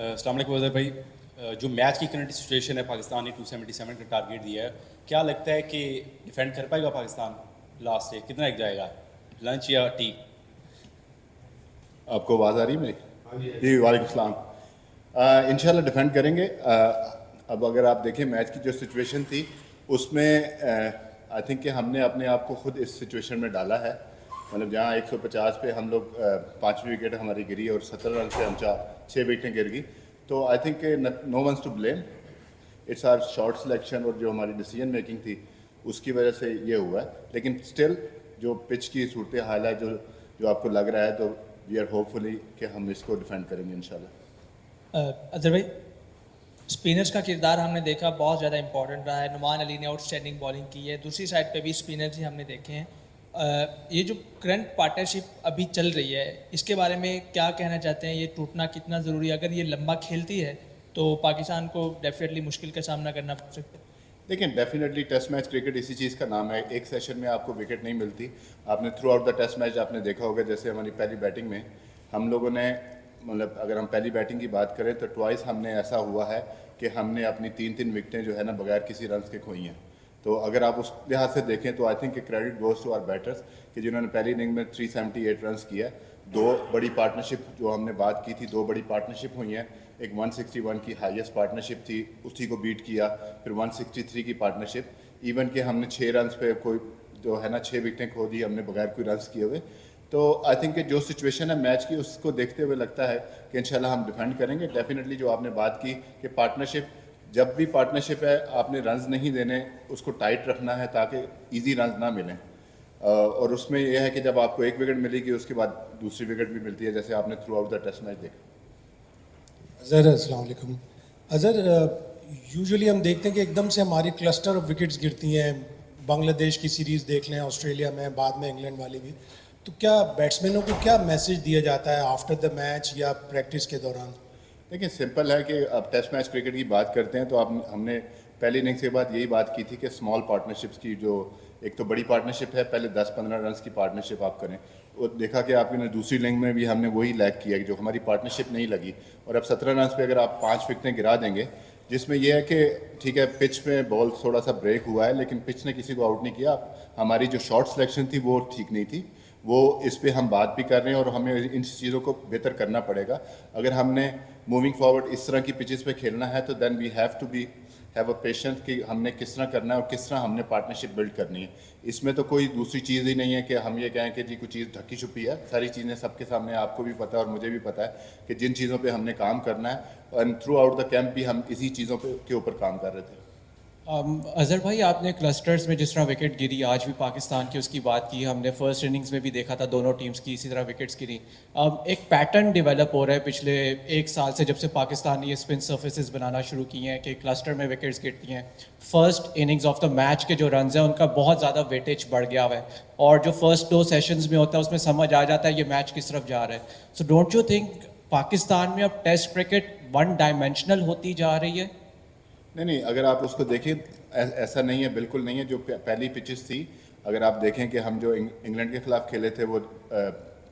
السلام علیکم اظہر بھائی. جو میچ کی کرنٹ سچویشن ہے پاکستان نے 277 کا ٹارگیٹ دیا ہے, کیا لگتا ہے کہ ڈیفینڈ کر پائے گا پاکستان؟ لاسٹ سے کتنا ایک جائے گا, لنچ یا ٹی؟ آپ کو آواز آ رہی ہے میری؟ جی وعلیکم السلام. انشاءاللہ ڈیفینڈ کریں گے. اب اگر آپ دیکھیں میچ کی جو سچویشن تھی اس میں آئی تھنک کہ ہم نے اپنے آپ کو خود اس سچویشن میں ڈالا ہے. مطلب جہاں 150 پہ ہم لوگ 5 وکٹ ہماری گری اور 17 رن سے ہم 6 وکٹیں گر گئی. تو آئی تھنک کہ no one's to blame, it's our short selection اور جو ہماری ڈیسیجن میکنگ تھی اس کی وجہ سے یہ ہوا ہے. لیکن اسٹل جو پچ کی صورت حال ہے جو آپ کو لگ رہا ہے, تو وی آر ہوپ فلی کہ ہم اس کو ڈیفینڈ کریں گے انشاءاللہ. اظہر بھائی, اسپنرز کا کردار ہم نے دیکھا بہت زیادہ امپورٹنٹ رہا ہے. نعمان علی نے آؤٹ اسٹینڈنگ بالنگ کی ہے, دوسری سائڈ پہ بھی اسپنرز ہی ہم نے دیکھے ہیں. یہ جو کرنٹ پارٹنرشپ ابھی چل رہی ہے اس کے بارے میں کیا کہنا چاہتے ہیں؟ یہ ٹوٹنا کتنا ضروری ہے؟ اگر یہ لمبا کھیلتی ہے تو پاکستان کو ڈیفینیٹلی مشکل کا سامنا کرنا پڑ سکتا ہے. دیکھیں ڈیفینیٹلی ٹیسٹ میچ کرکٹ اسی چیز کا نام ہے, ایک سیشن میں آپ کو وکٹ نہیں ملتی. آپ نے through out the test match آپ نے دیکھا ہوگا, جیسے ہماری پہلی بیٹنگ میں ہم لوگوں نے, مطلب اگر ہم پہلی بیٹنگ کی بات کریں تو ٹوائس ہم نے ایسا ہوا ہے کہ ہم نے اپنی 3 وکٹیں جو ہے نا بغیر کسی رنز کے کھوئی ہیں. تو اگر آپ اس لحاظ سے دیکھیں تو آئی تھنک کہ credit goes to our batters کہ جنہوں نے پہلی اننگ میں 378 رنز کیا. 2 بڑی پارٹنرشپ جو ہم نے بات کی تھی, 2 بڑی پارٹنرشپ ہوئی ہیں. ایک 161 کی ہائیسٹ پارٹنرشپ تھی, اسی کو بیٹ کیا. پھر 163 کی پارٹنرشپ, ایون کہ ہم نے 6 رنز پہ کوئی جو ہے نا 6 وکٹیں کھو دی ہم نے بغیر کوئی رنز کیے ہوئے. تو آئی تھنک کہ جو سچویشن ہے میچ کی اس کو دیکھتے ہوئے لگتا ہے کہ انشاءاللہ ہم ڈیفینڈ کریں گے. ڈیفینیٹلی جو آپ نے بات کی کہ پارٹنرشپ, جب بھی پارٹنرشپ ہے آپ نے رنز نہیں دینے, اس کو ٹائٹ رکھنا ہے تاکہ ایزی رنز نہ ملیں. اور اس میں یہ ہے کہ جب آپ کو 1 وکٹ ملے گی اس کے بعد دوسری وکٹ بھی ملتی ہے, جیسے آپ نے through out the test match دیکھا. اظہر السلام علیکم. اظہر یوزولی ہم دیکھتے ہیں کہ ایک دم سے ہماری کلسٹر آف وکٹس گرتی ہیں. بنگلہ دیش کی سیریز دیکھ لیں, آسٹریلیا میں, بعد میں انگلینڈ والی بھی. تو کیا بیٹسمینوں کو کیا میسج دیا جاتا ہے آفٹر دا میچ یا پریکٹس کے دوران؟ دیکھیں سمپل ہے کہ اب ٹیسٹ میچ کرکٹ کی بات کرتے ہیں تو ہم نے پہلی اننگس کے بعد یہی بات کی تھی کہ اسمال پارٹنرشپس کی, جو ایک تو بڑی پارٹنرشپ ہے, پہلے 10-15 رنز کی پارٹنرشپ آپ کریں. اور دیکھا کہ آپ نے دوسری اننگ میں بھی ہم نے وہی لیگ کیا کہ جو ہماری پارٹنرشپ نہیں لگی. اور اب 17 رنز پہ اگر آپ 5 وکٹیں گرا دیں گے, جس میں یہ ہے کہ ٹھیک ہے پچ میں بال تھوڑا سا بریک ہوا ہے لیکن پچ نے کسی کو آؤٹ نہیں کیا. ہماری جو شارٹ سلیکشن تھی وہ ٹھیک نہیں تھی, وہ اس پہ ہم بات بھی کر رہے ہیں اور ہمیں ان چیزوں کو بہتر کرنا پڑے گا. اگر ہم نے موونگ فارورڈ اس طرح کی پچز پہ کھیلنا ہے تو دین وی ہیو اے پیشنس کہ ہم نے کس طرح کرنا ہے اور کس طرح ہم نے پارٹنرشپ بلڈ کرنی ہے. اس میں تو کوئی دوسری چیز ہی نہیں ہے کہ ہم یہ کہیں کہ جی کوئی چیز ڈھکی چھپی ہے. ساری چیزیں سب کے سامنے, آپ کو بھی پتہ ہے اور مجھے بھی پتہ ہے کہ جن چیزوں پہ ہم نے کام کرنا ہے, اور تھرو آؤٹ دا کیمپ بھی ہم اسی چیزوں کے اوپر کام کر رہے تھے. اظہر بھائی, آپ نے کلسٹرز میں جس طرح وکٹ گری آج بھی پاکستان کی, اس کی بات کی. ہم نے فرسٹ اننگز میں بھی دیکھا تھا دونوں ٹیمز کی اسی طرح وکٹس گری. ایک پیٹرن ڈیولپ ہو رہا ہے پچھلے 1 سال سے, جب سے پاکستان نے یہ اسپن سرفیسز بنانا شروع کی ہیں کہ کلسٹر میں وکٹس گرتی ہیں. First innings of the match کے جو رنز ہیں ان کا بہت زیادہ ویٹیج بڑھ گیا ہوا ہے, اور جو فرسٹ 2 سیشنز میں ہوتا ہے اس میں سمجھ آ جاتا ہے یہ میچ کس طرف جا رہا ہے. So don't you think Pakistan میں اب ٹیسٹ کرکٹ 1 ڈائمینشنل ہوتی جا رہی ہے؟ نہیں, اگر آپ اس کو دیکھیں ایسا نہیں ہے, بالکل نہیں ہے. جو پہلی پچز تھی اگر آپ دیکھیں کہ ہم جو انگلینڈ کے خلاف کھیلے تھے وہ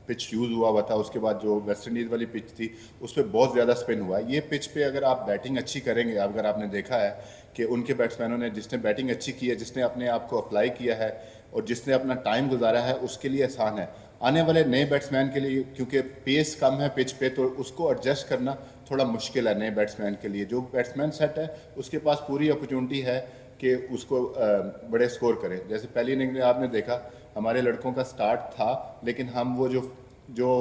پچ یوز ہوا تھا. اس کے بعد جو ویسٹ انڈیز والی پچ تھی اس پہ بہت زیادہ اسپن ہوا ہے. یہ پچ پہ اگر آپ بیٹنگ اچھی کریں گے, اگر آپ نے دیکھا ہے کہ ان کے بیٹسمینوں نے, جس نے بیٹنگ اچھی کی ہے, جس نے اپنے آپ کو اپلائی کیا ہے اور جس نے اپنا ٹائم گزارا ہے, اس کے لیے آسان ہے. آنے والے نئے بیٹسمین کے لیے کیونکہ پیس کم ہے پچ پہ, تو اس کو ایڈجسٹ کرنا تھوڑا مشکل ہے نئے بیٹسمین کے لیے. جو بیٹسمین سیٹ ہے اس کے پاس پوری اپرچونٹی ہے کہ اس کو بڑے سکور کرے. جیسے پہلی اننگ میں آپ نے دیکھا ہمارے لڑکوں کا سٹارٹ تھا, لیکن ہم وہ جو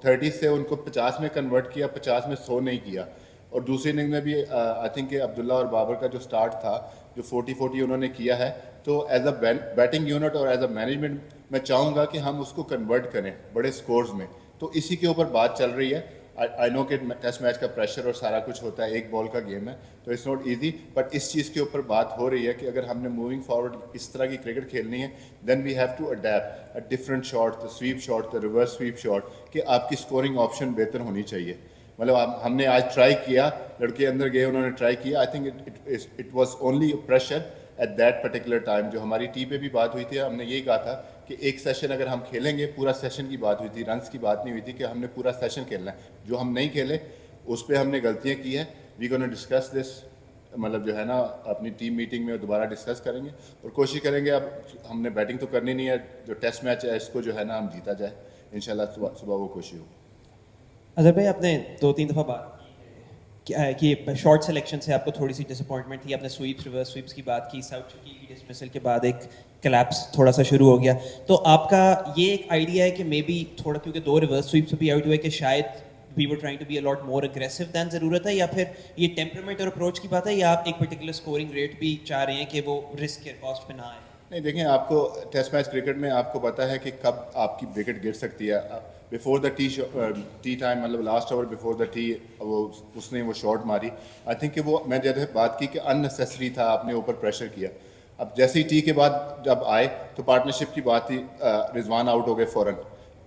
30 سے ان کو 50 میں کنورٹ کیا, 50 میں 100 نہیں کیا. اور دوسری اننگ میں بھی آئی تھنک کہ عبداللہ اور بابر کا جو سٹارٹ تھا جو 40-40 انہوں نے کیا ہے. تو ایز اے بیٹنگ یونٹ اور ایز اے مینجمنٹ میں چاہوں گا کہ ہم اس کو کنورٹ کریں بڑے سکورز میں. تو اسی کے اوپر بات چل رہی ہے. آئی نو کہ ٹیسٹ میچ کا پریشر اور سارا کچھ ہوتا ہے, ایک بال کا گیم ہے تو اٹس ناٹ ایزی, بٹ اس چیز کے اوپر بات ہو رہی ہے کہ اگر ہم نے موونگ فارورڈ اس طرح کی کرکٹ کھیلنی ہے then we have to adapt a different shot, the sweep shot, the reverse sweep shot, کہ آپ کی اسکورنگ آپشن بہتر ہونی چاہیے. مطلب ہم نے آج ٹرائی کیا, لڑکے اندر گئے, انہوں نے ٹرائی کیا. I think it was only pressure at that particular time. جو ہماری ٹی پہ بھی بات ہوئی تھی, ہم نے یہی کہا تھا کہ ایک سیشن اگر ہم کھیلیں گے, پورا سیشن کی بات ہوئی تھی, رنس کی بات نہیں ہوئی تھی کہ ہم نے پورا سیشن کھیلنا ہے. جو ہم نہیں کھیلے اس پہ ہم نے غلطیاں کی ہیں. وی گونا ڈسکس دس, مطلب جو ہے نا اپنی ٹیم میٹنگ میں دوبارہ ڈسکس کریں گے اور کوشش کریں گے. اب ہم نے بیٹنگ تو کرنی نہیں ہے, جو ٹیسٹ میچ ہے اس کو جو ہے نا ہم جیتا جائے انشاءاللہ. صبح وہ کوشش ہو. اظہر بھائی آپ نے 2-3 دفعہ بات کی کہ شارٹ سلیکشن سے آپ کو تھوڑی سی ڈس اپوائنٹمنٹ تھی. آپ نے سویپس ریورس سویپس کی بات کی, ساؤتھ شکیل کی ڈسمسل کے بعد ایک کلیپس تھوڑا سا شروع ہو گیا. تو آپ کا یہ ایک آئیڈیا ہے کہ مے بی تھوڑا, کیونکہ 2 ریورس سویپس بھی آؤٹ ہوئے, کہ شاید we were trying to be a lot more aggressive then ضرورت ہے, یا پھر یہ ٹیمپرمنٹ اور اپروچ کی بات ہے, یا آپ ایک پرٹیکولر اسکورنگ ریٹ بھی چاہ رہے ہیں کہ وہ رسک کے کاسٹ پہ نہ آئے؟ نہیں دیکھیں, آپ کو ٹیسٹ میچ کرکٹ میں آپ کو پتہ ہے کہ کب آپ کی وکٹ گر سکتی ہے. بیفور دا ٹی ٹائم, مطلب last over before the T وہ اس نے وہ شاٹ ماری. آئی تھنک کہ وہ میں جیسے بات کی کہ ان نیسیسری تھا, آپ نے اوپر پریشر کیا. اب جیسے ہی ٹی کے بعد جب آئے تو پارٹنرشپ کی بات تھی, رضوان آؤٹ ہو گئے فوراً.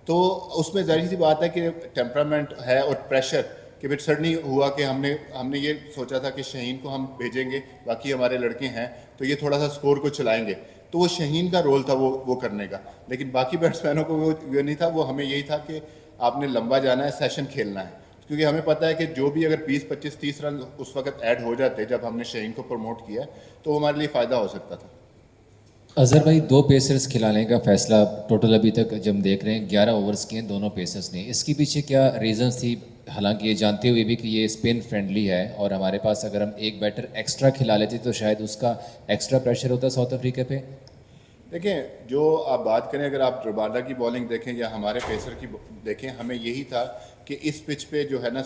تو اس میں ظاہر سی بات ہے کہ ٹیمپرامنٹ ہے اور پریشر, کہ پھر سڈنلی ہوا کہ ہم نے یہ سوچا تھا کہ شہین کو ہم بھیجیں گے, باقی ہمارے لڑکے ہیں تو یہ تھوڑا سا اسکور کو چلائیں گے. تو وہ شہین کا رول تھا وہ کرنے کا, لیکن باقی بیٹسمینوں کو وہ نہیں تھا. وہ ہمیں یہی تھا کہ آپ نے لمبا جانا ہے, سیشن کھیلنا ہے, کیونکہ ہمیں پتہ ہے کہ جو بھی اگر 20, 25, 30 رن اس وقت ایڈ ہو جاتے جب ہم نے شہین کو پروموٹ کیا تو وہ ہمارے لیے فائدہ ہو سکتا تھا. اظہر بھائی 2 پیسرز کھلانے کا فیصلہ ٹوٹل ابھی تک جب ہم دیکھ رہے ہیں 11 اوورز کیے ہیں دونوں پیسرز نے, اس کے پیچھے کیا ریزنس تھی؟ حالانکہ یہ جانتے ہوئے بھی کہ یہ اسپن فرینڈلی ہے اور ہمارے پاس اگر ہم ایک بیٹر ایکسٹرا کھلا لیتے تو شاید اس کا ایکسٹرا پریشر ہوتا ساؤتھ افریقہ پہ. دیکھیں, جو آپ بات کریں, اگر آپ ربادہ کی بالنگ دیکھیں یا ہمارے پیسر کی دیکھیں, ہمیں یہی تھا کہ اس پچ پہ جو ہے نا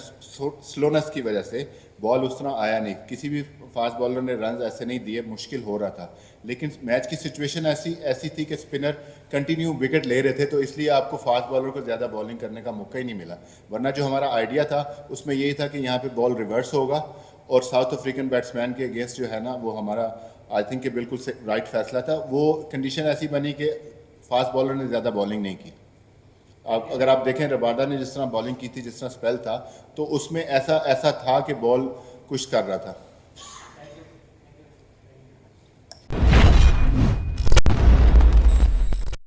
سلونس کی وجہ سے بال اس طرح آیا نہیں. کسی بھی فاسٹ بالر نے رنز ایسے نہیں دیے, مشکل ہو رہا تھا. لیکن میچ کی سچویشن ایسی تھی کہ اسپنر کنٹینیو وکٹ لے رہے تھے, تو اس لیے آپ کو فاسٹ بالر کو زیادہ بالنگ کرنے کا موقع ہی نہیں ملا. ورنہ جو ہمارا آئیڈیا تھا اس میں یہی تھا کہ یہاں پہ بال ریورس ہوگا اور ساؤتھ افریقن بیٹسمین کے اگینسٹ جو ہے نا وہ ہمارا آئی تھنک کہ بالکل رائٹ فیصلہ تھا. وہ کنڈیشن ایسی بنی کہ فاسٹ بالر نے زیادہ بالنگ نہیں کی. اگر آپ دیکھیں ربادہ نے جس طرح بالنگ کی تھی, جس طرح اسپیل تھا, تو اس میں ایسا تھا کہ بال کچھ کر رہا تھا.